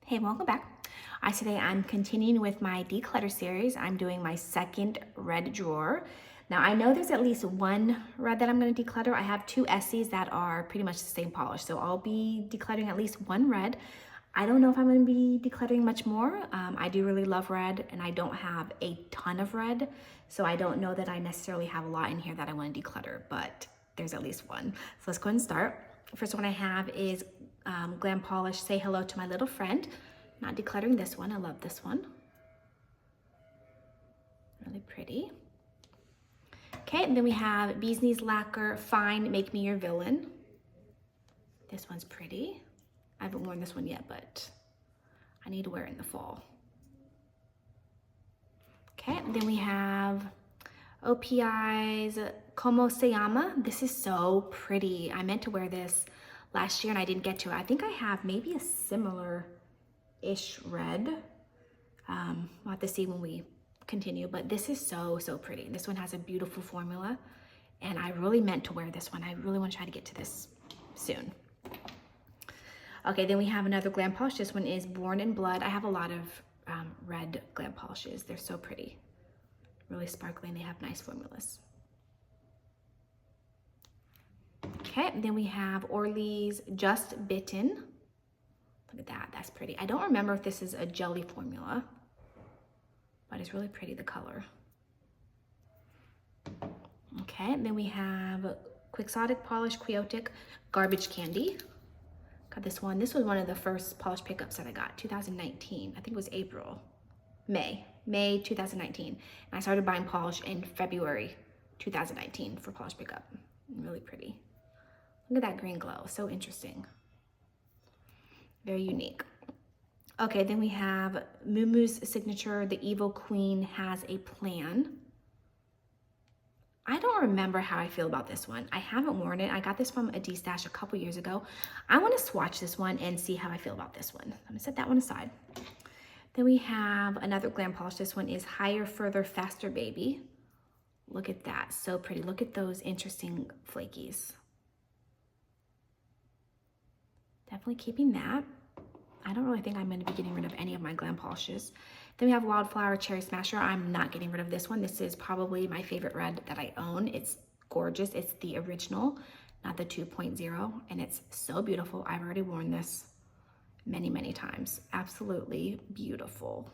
Hey, welcome back. Today I'm continuing with my declutter series. I'm doing my second red drawer. Now I know there's at least one red that I'm going to declutter. I have two Essies that are pretty much the same polish, so I'll be decluttering at least one red. I don't know if I'm going to be decluttering much more. I do really love red, and I don't have a ton of red, so I don't know that I necessarily have a lot in here that I want to declutter, but there's at least one. So let's go ahead and start. First one I have is Glam Polish Say Hello to My Little Friend. Not decluttering this one. I love this one. Really pretty. Okay, and then we have Bee's Knees Lacquer Fine Make Me Your Villain. This one's pretty. I haven't worn this one yet, but I need to wear it in the fall. Okay, and then we have OPI's Como Se Llama. This is so pretty. I meant to wear this last year and I didn't get to it. I think I have maybe a similar-ish red. We'll have to see when we continue, but this is so pretty. This one has a beautiful formula and I really meant to wear this one. I really want to try to get to this soon. Okay, then we have another glam polish. This one is Born in Blood. I have a lot of red glam polishes. They're so pretty. Really sparkly and they have nice formulas. Okay, then we have Orly's Just Bitten. Look at that, that's pretty. I don't remember if this is a jelly formula, but it's really pretty, the color. Okay, then we have Quixotic Polish Quixotic Garbage Candy. Got this one. This was one of the first polish pickups that I got, 2019. I think it was May 2019. And I started buying polish in February 2019 for polish pickup. Really pretty. Look at that green glow, so interesting. Very unique. Okay, then we have Mumu's signature, The Evil Queen Has a Plan. I don't remember how I feel about this one. I haven't worn it. I got this from a D-Stash a couple years ago. I want to swatch this one and see how I feel about this one. I'm gonna set that one aside. Then we have another glam polish. This one is Higher, Further, Faster Baby. Look at that, so pretty. Look at those interesting flakies. Definitely keeping that. I don't really think I'm going to be getting rid of any of my glam polishes. Then we have Wildflower Cherry Smasher. I'm not getting rid of this one. This is probably my favorite red that I own. It's gorgeous. It's the original, not the 2.0, and it's so beautiful. I've already worn this many times. Absolutely beautiful.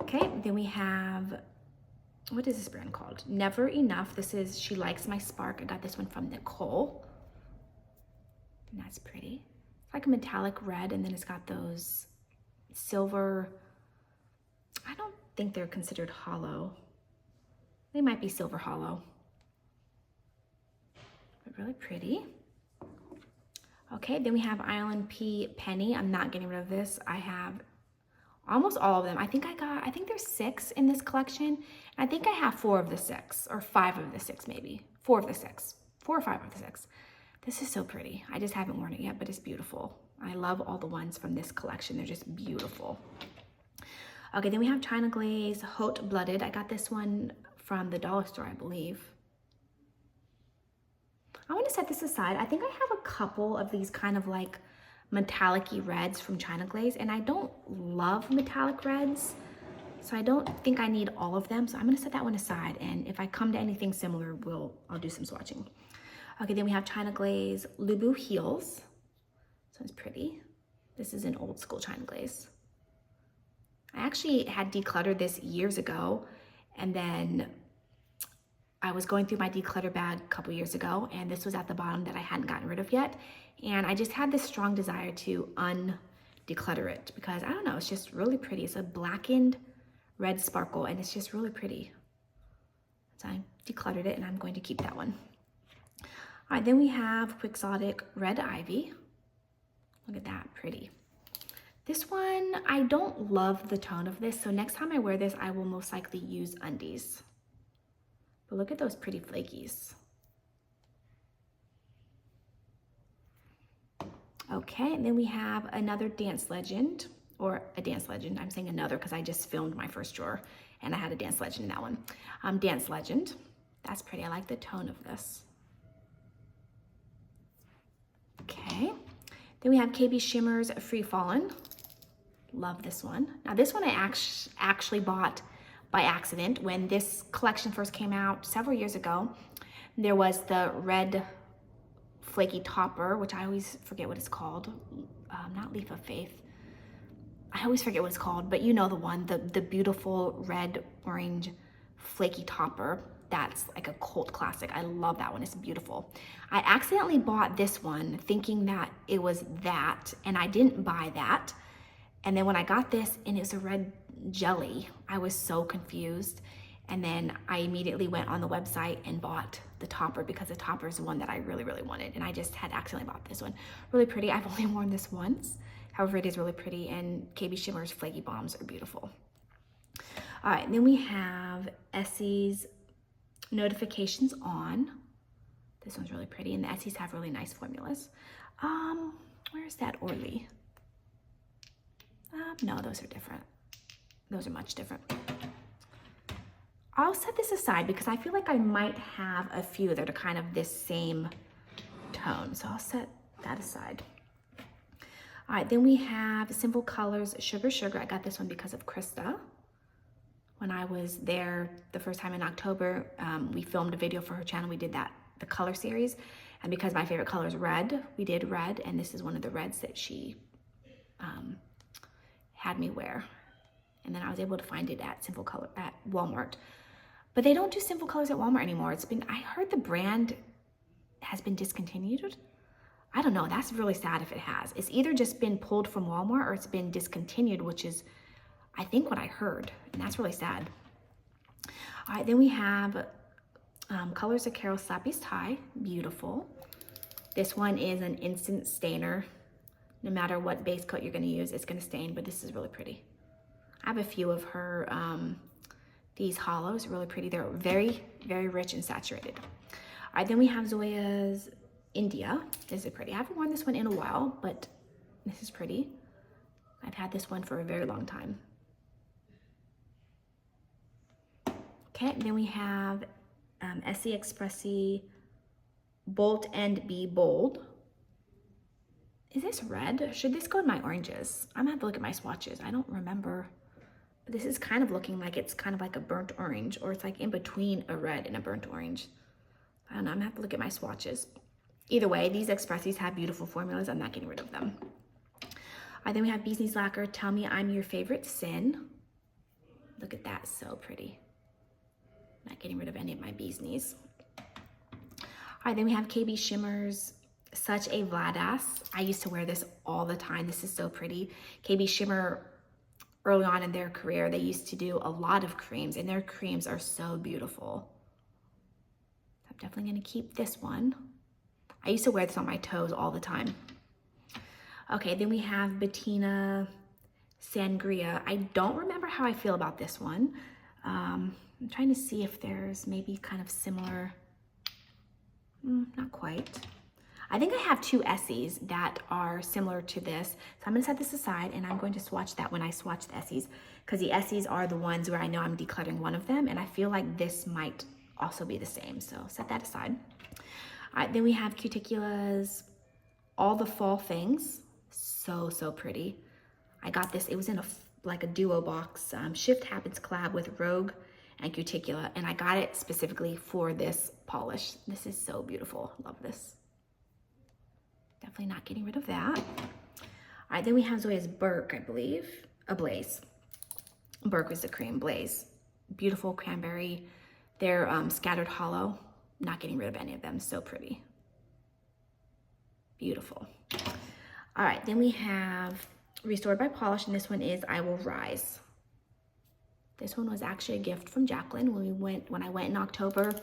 Okay, then we have, what is this brand called? Never Enough. This is She Likes My Spark. I got this one from Nicole. And that's pretty. It's like a metallic red, and then it's got those silver, I don't think they're considered hollow. They might be silver hollow. But really pretty. Okay, then we have Island P Penny. I'm not getting rid of this. I have almost all of them. I think there's 6 in this collection. I think I have 4 of the 6, or 5 of the 6 maybe. 4 of the 6. 4 or 5 of the 6. This is so pretty. I just haven't worn it yet, but it's beautiful. I love all the ones from this collection. They're just beautiful. Okay, then we have China Glaze Haute Blooded. I got this one from the dollar store, I believe. I want to set this aside. I think I have a couple of these kind of like metallic-y reds from China Glaze, and I don't love metallic reds, so I don't think I need all of them. So I'm going to set that one aside, and if I come to anything similar, I'll do some swatching. Okay, then we have China Glaze Lubu Heels. This one's pretty. This is an old school China Glaze. I actually had decluttered this years ago, and then I was going through my declutter bag a couple years ago, and this was at the bottom that I hadn't gotten rid of yet. And I just had this strong desire to declutter it because, I don't know, it's just really pretty. It's a blackened red sparkle, and it's just really pretty. So I decluttered it, and I'm going to keep that one. All right, then we have Quixotic Red Ivy. Look at that, pretty. This one, I don't love the tone of this, so next time I wear this, I will most likely use undies. But look at those pretty flakies. Okay, and then we have another Dance Legend, or a Dance Legend. I'm saying another because I just filmed my first drawer, and I had a Dance Legend in that one. Dance Legend. That's pretty. I like the tone of this. Okay, Then we have KB Shimmer's Free Fallen. Love this one. Now this one I actually bought by accident when this collection first came out several years ago. There was the red flaky topper, which I always forget what it's called. Not Leaf of Faith. I always forget what it's called, but you know the one, the beautiful red orange flaky topper. That's like a cult classic. I love that one. It's beautiful. I accidentally bought this one thinking that it was that, and I didn't buy that. And then when I got this and it was a red jelly, I was so confused. And then I immediately went on the website and bought the topper because the topper is the one that I really, really wanted. And I just had accidentally bought this one. Really pretty. I've only worn this once. However, it is really pretty. And KB Shimmer's Flaky Bombs are beautiful. All right, and then we have Essie's Notifications On. This one's really pretty. And the Essies have really nice formulas. Where's that Orly? No, those are different. Those are much different. I'll set this aside because I feel like I might have a few that are kind of this same tone. So I'll set that aside. All right, then we have Simple Colors Sugar Sugar. I got this one because of Krista. When I was there the first time in October, we filmed a video for her channel. We did the color series. And because my favorite color is red, we did red. And this is one of the reds that she had me wear. And then I was able to find it at Simple Color at Walmart. But they don't do Simple Colors at Walmart anymore. I heard the brand has been discontinued. I don't know, that's really sad if it has. It's either just been pulled from Walmart or it's been discontinued, which is, I think, what I heard. And that's really sad. All right, then we have Colors of Carol Slappy's Tie. Beautiful. This one is an instant stainer. No matter what base coat you're gonna use, it's gonna stain, but this is really pretty. I have a few of her, these hollows, really pretty. They're very, very rich and saturated. All right, then we have Zoya's India. This is pretty. I haven't worn this one in a while, but this is pretty. I've had this one for a very long time. Okay, then we have Essie Expressi Bolt and Be Bold. Is this red? Should this go in my oranges? I'm gonna have to look at my swatches. I don't remember. But this is kind of looking like it's kind of like a burnt orange, or it's like in between a red and a burnt orange. I don't know, I'm gonna have to look at my swatches. Either way, these Expressis have beautiful formulas. I'm not getting rid of them. All right, then we have Bee's Knees Lacquer, Tell Me I'm Your Favorite Sin. Look at that, so pretty. Not getting rid of any of my Bee's Knees. All right, then we have KB Shimmer's Such a Vladass. I used to wear this all the time. This is so pretty. KB Shimmer, early on in their career, they used to do a lot of creams, and their creams are so beautiful. I'm definitely gonna keep this one. I used to wear this on my toes all the time. Okay, then we have Bettina Sangria. I don't remember how I feel about this one. I'm trying to see if there's maybe kind of similar, not quite. I think I have two Essies that are similar to this. So I'm gonna set this aside and I'm going to swatch that when I swatch the Essies, because the Essies are the ones where I know I'm decluttering one of them, and I feel like this might also be the same. So set that aside. All right, then we have Cuticula's All the Fall Things. So, so pretty. I got this, it was in like a duo box, Shift Habits collab with Rogue and Cuticula, and I got it specifically for this polish. This is so beautiful, love this. Definitely not getting rid of that. All right, then we have Zoya's Burke, I believe. Blaze. Burke was the cream, Blaze. Beautiful cranberry. They're scattered hollow. Not getting rid of any of them, so pretty. Beautiful. All right, then we have Restored by Polish, and this one is I Will Rise. This one was actually a gift from Jacqueline when I went in October.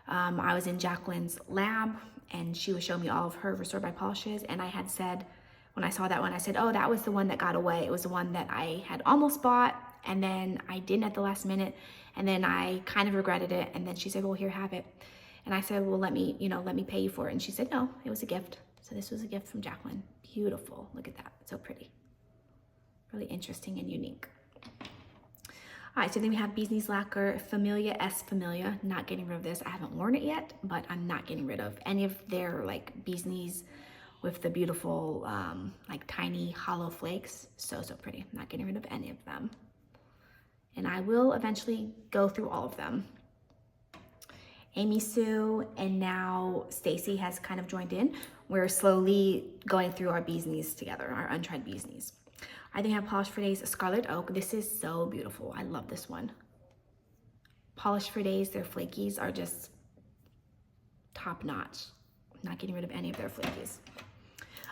I was in Jacqueline's lab, and she was showing me all of her Restored by Polishes, and I had said, when I saw that one, I said, oh, that was the one that got away. It was the one that I had almost bought, and then I didn't at the last minute, and then I kind of regretted it, and then she said, well, here, have it. And I said, well, let me pay you for it. And she said, no, it was a gift. So this was a gift from Jacqueline. Beautiful, look at that, so pretty. Really interesting and unique. All right, so then we have Bee's Knees Lacquer, Familia S Familia. Not getting rid of this. I haven't worn it yet, but I'm not getting rid of any of their like Bee's Knees with the beautiful like tiny hollow flakes. So pretty. I'm not getting rid of any of them. And I will eventually go through all of them. Amy Sue and now Stacy has kind of joined in. We're slowly going through our bee's knees together, our untried bee's knees. I think I have Polish for Days Scarlet Oak. This is so beautiful. I love this one. Polish for Days, their flakies are just top notch. I'm not getting rid of any of their flakies.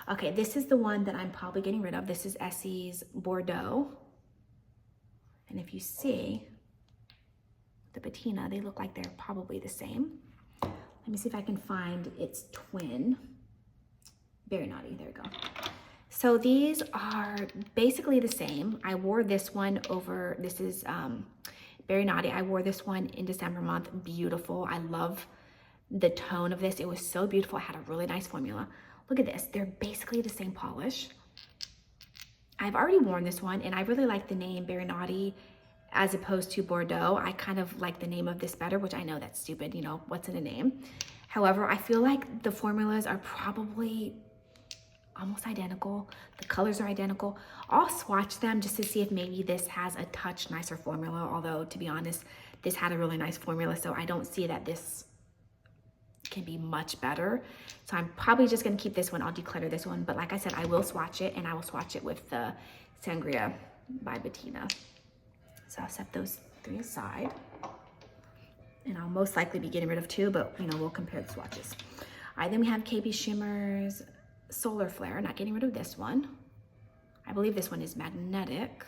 Okay, this is the one that I'm probably getting rid of. This is Essie's Bordeaux. And if you see the patina, they look like they're probably the same. Let me see if I can find its twin. Very naughty, there we go. So these are basically the same. I wore this one over, this is Very Naughty. I wore this one in December month, beautiful. I love the tone of this. It was so beautiful. I had a really nice formula. Look at this, they're basically the same polish. I've already worn this one and I really like the name Very Naughty as opposed to Bordeaux. I kind of like the name of this better, which I know that's stupid, you know, what's in a name? However, I feel like the formulas are probably almost identical. The colors are identical. I'll swatch them just to see if maybe this has a touch nicer formula, although to be honest, this had a really nice formula, so I don't see that this can be much better. So I'm probably just gonna keep this one. I'll declutter this one, but like I said, I will swatch it and I will swatch it with the Sangria by Bettina. So I'll set those three aside. And I'll most likely be getting rid of two, but you know, we'll compare the swatches. All right, then we have KB Shimmer's Solar Flare. Not getting rid of this one. I believe this one is magnetic.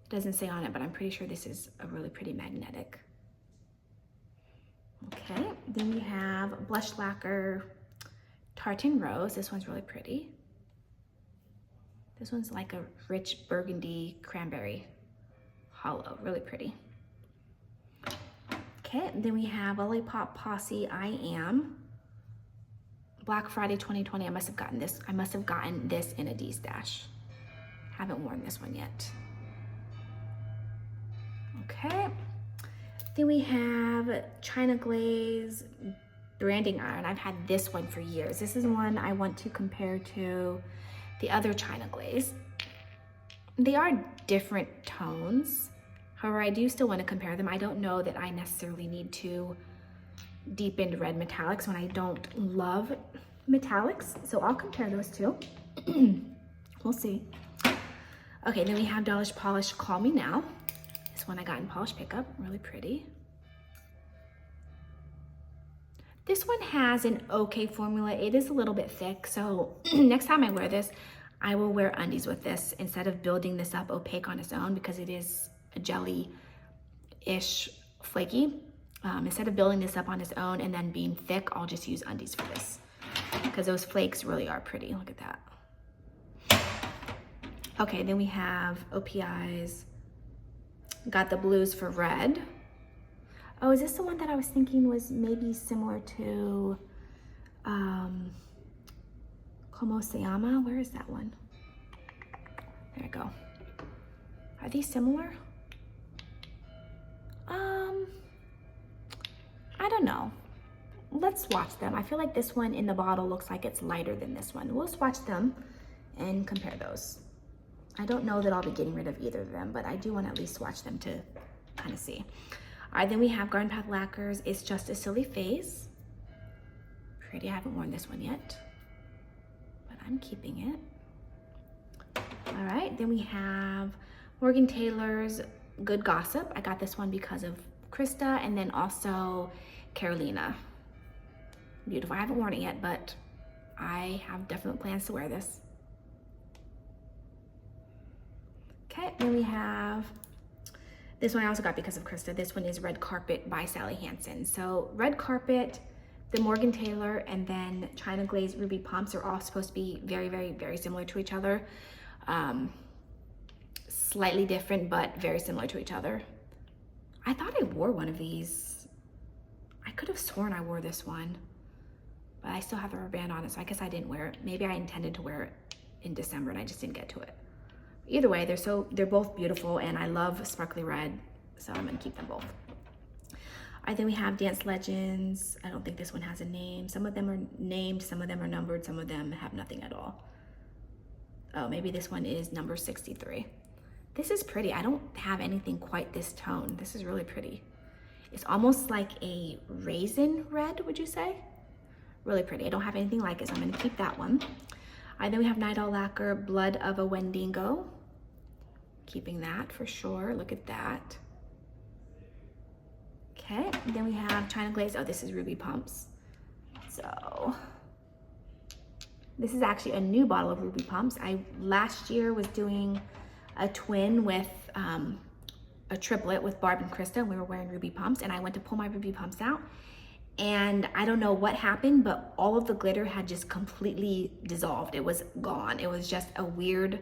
It doesn't say on it, but I'm pretty sure this is a really pretty magnetic. Okay, then we have Blush Lacquer Tartan Rose. This one's really pretty. This one's like a rich burgundy cranberry hollow, really pretty. Okay, then we have Lollipop Posse I Am. Black Friday 2020, I must have gotten this. I must have gotten this in a D stash. Haven't worn this one yet. Okay. Then we have China Glaze Branding Iron. I've had this one for years. This is one I want to compare to the other China Glaze. They are different tones. However, I do still want to compare them. I don't know that I necessarily need to deepened red metallics when I don't love metallics. So I'll compare those two. We'll see. Okay, then we have Delish Polish Call Me Now. This one I got in Polish Pickup, really pretty. This one has an okay formula. It is a little bit thick, so next time I wear this, I will wear undies with this instead of building this up opaque on its own because it is a jelly-ish flaky. Instead of building this up on its own and then being thick, I'll just use undies for this because those flakes really are pretty. Look at that. Okay, then we have OPI's Got the Blues for Red. Oh, is this the one that I was thinking was maybe similar to Como Se Llama? Where is that one? There we go. Are these similar? I don't know. Let's swatch them. I feel like this one in the bottle looks like it's lighter than this one. We'll swatch them and compare those. I don't know that I'll be getting rid of either of them, but I do want to at least swatch them to kind of see. All right, then we have Garden Path Lacquer's It's Just a Silly Face. Pretty. I haven't worn this one yet, but I'm keeping it. All right, then we have Morgan Taylor's Good Gossip. I got this one because of Krista and then also Carolina. Beautiful. I haven't worn it yet, but I have definite plans to wear this. Okay, then we have this one I also got because of Krista. This one is Red Carpet by Sally Hansen. So Red Carpet, the Morgan Taylor, and then China Glaze Ruby Pumps are all supposed to be very, very, very similar to each other. Slightly different, but very similar to each other. I thought I wore one of these. I could have sworn I wore this one, but I still have the rubber band on it, so I guess I didn't wear it. Maybe I intended to wear it in December and I just didn't get to it. Either way, they're both beautiful and I love sparkly red, so I'm gonna keep them both. All Then we have Dance Legends. I don't think this one has a name. Some of them are named, some of them are numbered, some of them have nothing at all. Oh, maybe this one is number 63. This is pretty. I don't have anything quite this tone. This is really pretty. It's almost like a raisin red, would you say? Really pretty. I don't have anything like it, so I'm gonna keep that one. Then we have Night Owl Lacquer, Blood of a Wendigo. Keeping that for sure. Look at that. Okay, then we have China Glaze. Oh, this is Ruby Pumps. So this is actually a new bottle of Ruby Pumps. I last year was doing a twin with a triplet with Barb and Krista, and we were wearing Ruby Pumps, and I went to pull my Ruby Pumps out, and I don't know what happened, but all of the glitter had just completely dissolved. It was gone. It was just a weird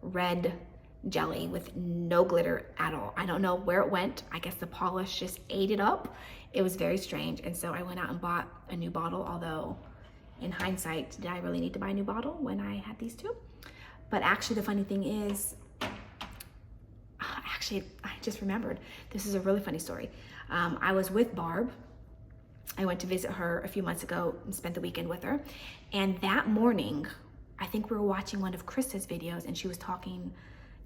red jelly with no glitter at all. I don't know where it went. I guess the polish just ate it up. It was very strange, and so I went out and bought a new bottle, although in hindsight, did I really need to buy a new bottle when I had these two? But actually the funny thing is, I just remembered, this is a really funny story. I was with Barb. I went to visit her a few months ago and spent the weekend with her. And that morning, I think we were watching one of Krista's videos, and she was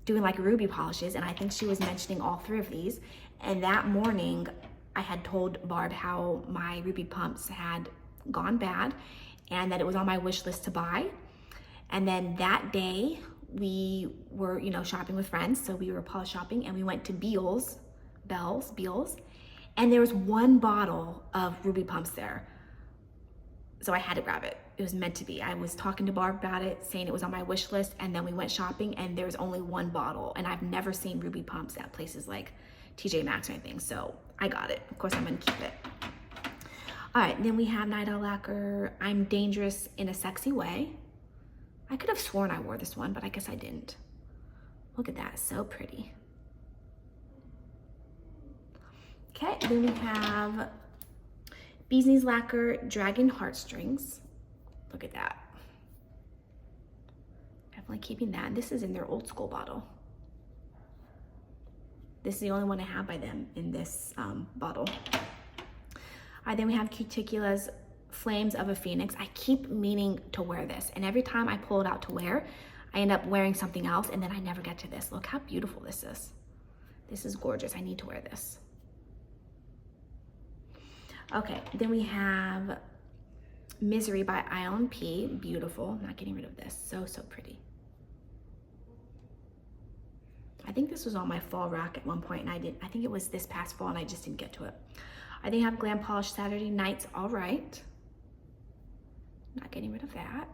doing like ruby polishes, and I think she was mentioning all three of these. And that morning, I had told Barb how my Ruby Pumps had gone bad and that it was on my wish list to buy. And then that day, we were, shopping with friends. So we were polish shopping, and we went to Beal's, and there was one bottle of Ruby Pumps there. So I had to grab it. It was meant to be. I was talking to Barb about it, saying it was on my wish list, and then we went shopping, and there was only one bottle, and I've never seen Ruby Pumps at places like TJ Maxx or anything, so I got it. Of course, I'm gonna keep it. All right, then we have Night Owl Lacquer, I'm Dangerous in a Sexy Way. I could have sworn I wore this one, but I guess I didn't. Look at that, so pretty. Okay, then we have Bee's Knees Lacquer, Dragon Heartstrings. Look at that. Definitely keeping that. This is in their old school bottle. This is the only one I have by them in this bottle. All right, then we have Cuticula's Flames of a Phoenix. I keep meaning to wear this, and every time I pull it out to wear, I end up wearing something else, and then I never get to this. Look how beautiful this is. This is gorgeous. I need to wear this. Okay, then we have Misery by Ion P. Beautiful. I'm not getting rid of this. So, so pretty. I think this was on my fall rack at one point, and I think it was this past fall, and I just didn't get to it. I think I have Glam Polish Saturday Nights All Right. Not getting rid of that.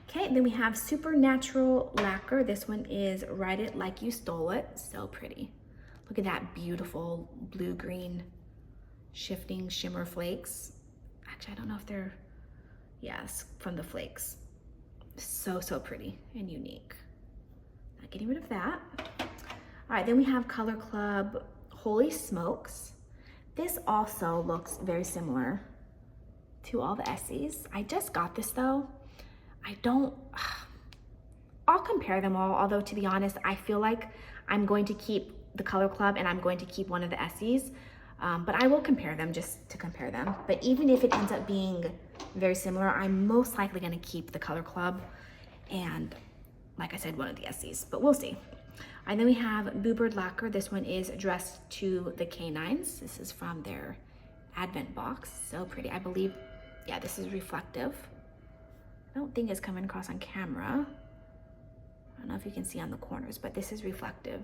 Okay, then we have Supernatural Lacquer. This one is Ride It Like You Stole It. So pretty. Look at that beautiful blue-green shifting shimmer flakes. Actually, I don't know if they're, yes, from the flakes. So, so pretty and unique. Not getting rid of that. All right, then we have Color Club Holy Smokes. This also looks very similar to all the Essies. I just got this though. I'll compare them all, although to be honest, I feel like I'm going to keep the Color Club and I'm going to keep one of the Essies, but I will compare them just to compare them. But even if it ends up being very similar, I'm most likely gonna keep the Color Club and, like I said, one of the Essies, but we'll see. And then we have Boo Bird Lacquer. This one is Dressed to the Canines. This is from their Advent box. So pretty. I believe, yeah, this is reflective. I don't think it's coming across on camera. I don't know if you can see on the corners, but this is reflective.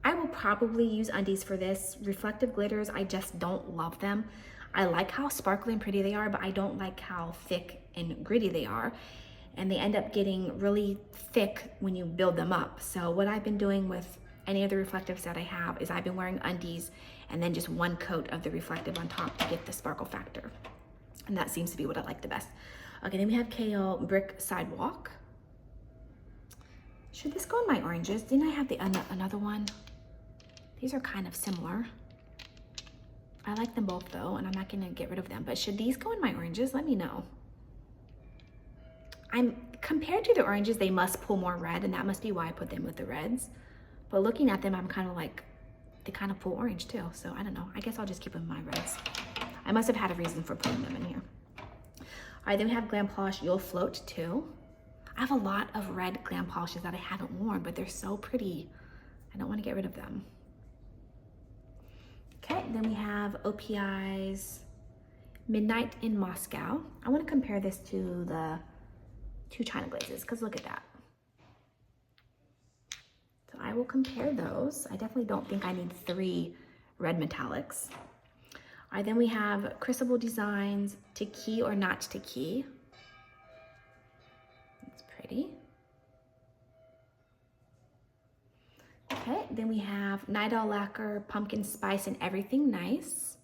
I will probably use undies for this. Reflective glitters, I just don't love them. I like how sparkly and pretty they are, but I don't like how thick and gritty they are. And they end up getting really thick when you build them up. So what I've been doing with any of the reflectives that I have is I've been wearing undies and then just one coat of the reflective on top to get the sparkle factor. And that seems to be what I like the best. Okay, then we have KO Brick Sidewalk. Should this go in my oranges? Didn't I have the another one? These are kind of similar. I like them both though, and I'm not gonna get rid of them, but should these go in my oranges? Let me know. Compared to the oranges, they must pull more red, and that must be why I put them with the reds. But looking at them, I'm kind of like, they kind of pull orange too. So I don't know. I guess I'll just keep them in my reds. I must have had a reason for putting them in here. All right, then we have Glam Polish You'll Float too. I have a lot of red glam polishes that I haven't worn, but they're so pretty. I don't want to get rid of them. Okay, then we have OPI's Midnight in Moscow. I want to compare this to the two China Glazes, because look at that. So I will compare those. I definitely don't think I need 3 red metallics. All right, then we have Crucible Designs To Key or Not To Key. That's pretty. Okay, then we have Night Owl Lacquer Pumpkin Spice and Everything Nice.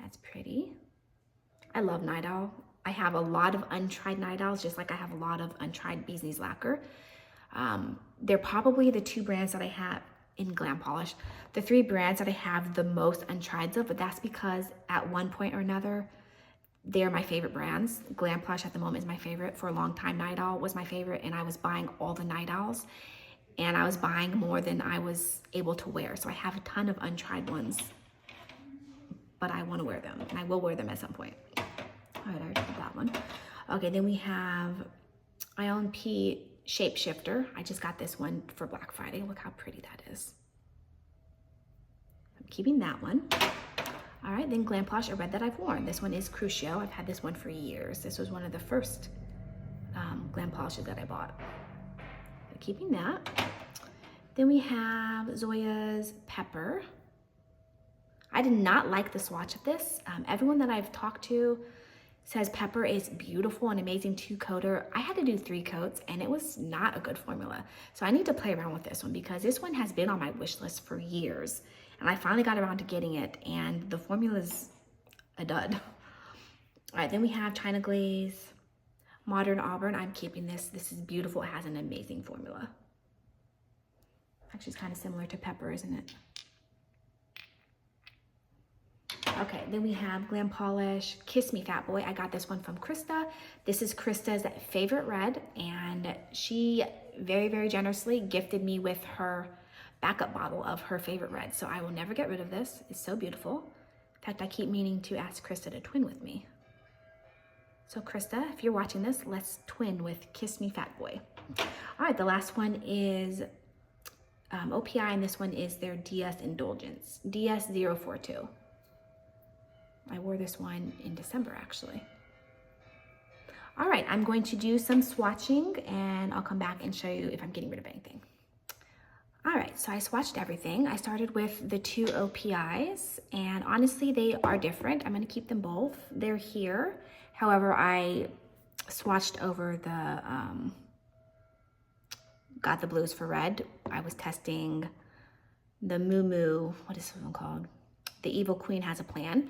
That's pretty. I love Night Owl. I have a lot of untried Night Owls, just like I have a lot of untried Bee's Knees Lacquer. They're probably the 2 brands that I have in Glam Polish. The 3 brands that I have the most untrieds of, but that's because at one point or another, they're my favorite brands. Glam Polish at the moment is my favorite. For a long time, Night Owl was my favorite, and I was buying all the Night Owls, and I was buying more than I was able to wear. So I have a ton of untried ones, but I want to wear them, and I will wear them at some point. All right, I already did that one. Okay, then we have ILMP Shapeshifter. I just got this one for Black Friday. Look how pretty that is. I'm keeping that one. All right, then Glam Polish, a red that I've worn. This one is Crucio. I've had this one for years. This was one of the first Glam Polishes that I bought. So keeping that. Then we have Zoya's Pepper. I did not like the swatch of this. Everyone that I've talked to says Pepper is beautiful and amazing 2-coater. I had to do 3 coats and it was not a good formula. So I need to play around with this one because this one has been on my wish list for years. And I finally got around to getting it and the formula is a dud. All right, then we have China Glaze Modern Auburn. I'm keeping this. This is beautiful. It has an amazing formula. Actually, it's kind of similar to Pepper, isn't it? Okay, then we have Glam Polish Kiss Me Fat Boy. I got this one from Krista. This is Krista's favorite red, and she very, very generously gifted me with her backup bottle of her favorite red. So I will never get rid of this. It's so beautiful. In fact, I keep meaning to ask Krista to twin with me. So Krista, if you're watching this, let's twin with Kiss Me Fat Boy. All right, the last one is OPI, and this one is their DS Indulgence, DS042. I wore this one in December, actually. All right, I'm going to do some swatching and I'll come back and show you if I'm getting rid of anything. All right, so I swatched everything. I started with the 2 OPIs, and honestly, they are different. I'm gonna keep them both. They're here. However, I swatched over the, got the blues for red. I was testing the Moo Moo, what is this one called? The Evil Queen Has a Plan.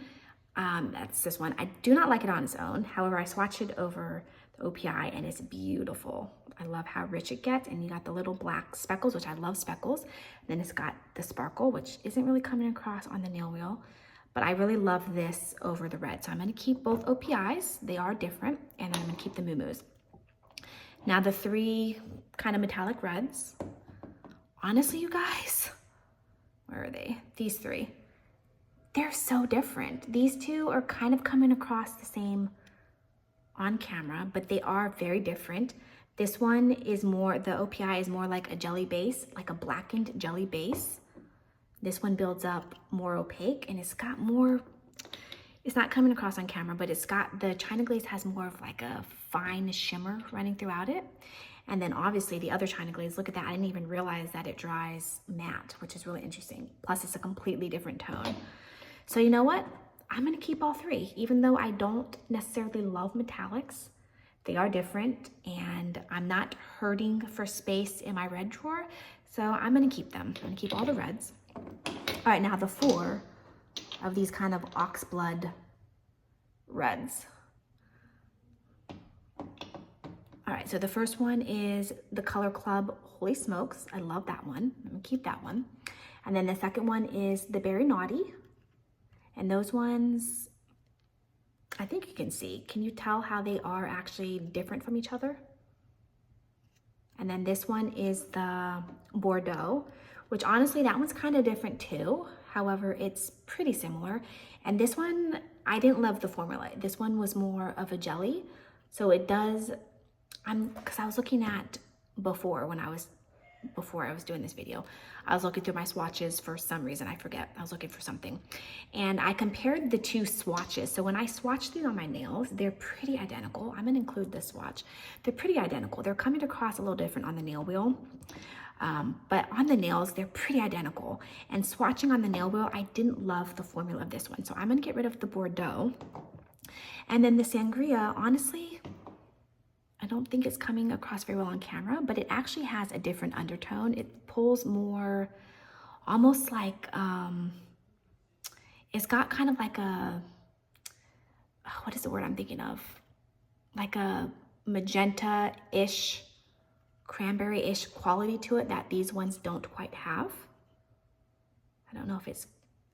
That's this one. I do not like it on its own. However, I swatched it over the OPI and it's beautiful. I love how rich it gets, and you got the little black speckles, which I love speckles. Then it's got the sparkle, which isn't really coming across on the nail wheel, but I really love this over the red. So I'm gonna keep both OPIs. They are different, and then I'm gonna keep the Moo Moos. Now the 3 kind of metallic reds, honestly, you guys, where are they? These 3. They're so different. These 2 are kind of coming across the same on camera, but they are very different. This one is more, the OPI is more like a jelly base, like a blackened jelly base. This one builds up more opaque, and it's got more, it's not coming across on camera, but it's got, the China Glaze has more of like a fine shimmer running throughout it. And then obviously the other China Glaze, look at that. I didn't even realize that it dries matte, which is really interesting. Plus it's a completely different tone. So you know what? I'm gonna keep all 3, even though I don't necessarily love metallics. They are different, and I'm not hurting for space in my red drawer, so I'm gonna keep them. I'm gonna keep all the reds. All right, now the 4 of these kind of oxblood reds. All right, so the first one is the Color Club Holy Smokes. I love that one. I'm gonna keep that one. And then the second one is the Berry Naughty. And those ones, I think you can see. Can you tell how they are actually different from each other? And then this one is the Bordeaux, which honestly, that one's kind of different too. However, it's pretty similar. And this one, I didn't love the formula. This one was more of a jelly. So it does, because I was looking at before I was doing this video, I was looking through my swatches for some reason, I forget, I was looking for something. And I compared the two swatches. So when I swatched these on my nails, they're pretty identical. I'm gonna include this swatch. They're pretty identical. They're coming across a little different on the nail wheel. But on the nails, they're pretty identical. And swatching on the nail wheel, I didn't love the formula of this one. So I'm gonna get rid of the Bordeaux. And then the Sangria, honestly, I don't think it's coming across very well on camera, but it actually has a different undertone. It pulls more, almost like, it's got kind of like a, what is the word I'm thinking of? Like a magenta-ish, cranberry-ish quality to it that these ones don't quite have. I don't know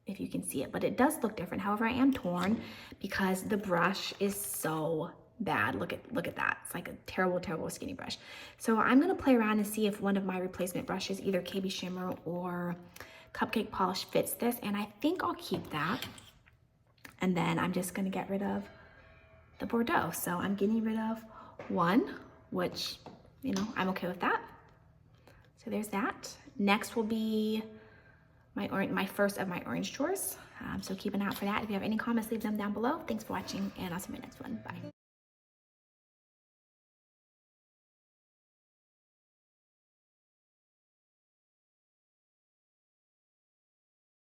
if you can see it, but it does look different. However, I am torn because the brush is so bad. Look at that. It's like a terrible, terrible skinny brush. So I'm gonna play around and see if one of my replacement brushes, either KB Shimmer or Cupcake Polish, fits this, and I think I'll keep that. And then I'm just gonna get rid of the Bordeaux. So I'm getting rid of one, which, you know, I'm okay with that. So there's that. Next will be my first of my orange drawers. So keep an eye out for that. If you have any comments, leave them down below. Thanks for watching, and I'll see you in my next one. Bye.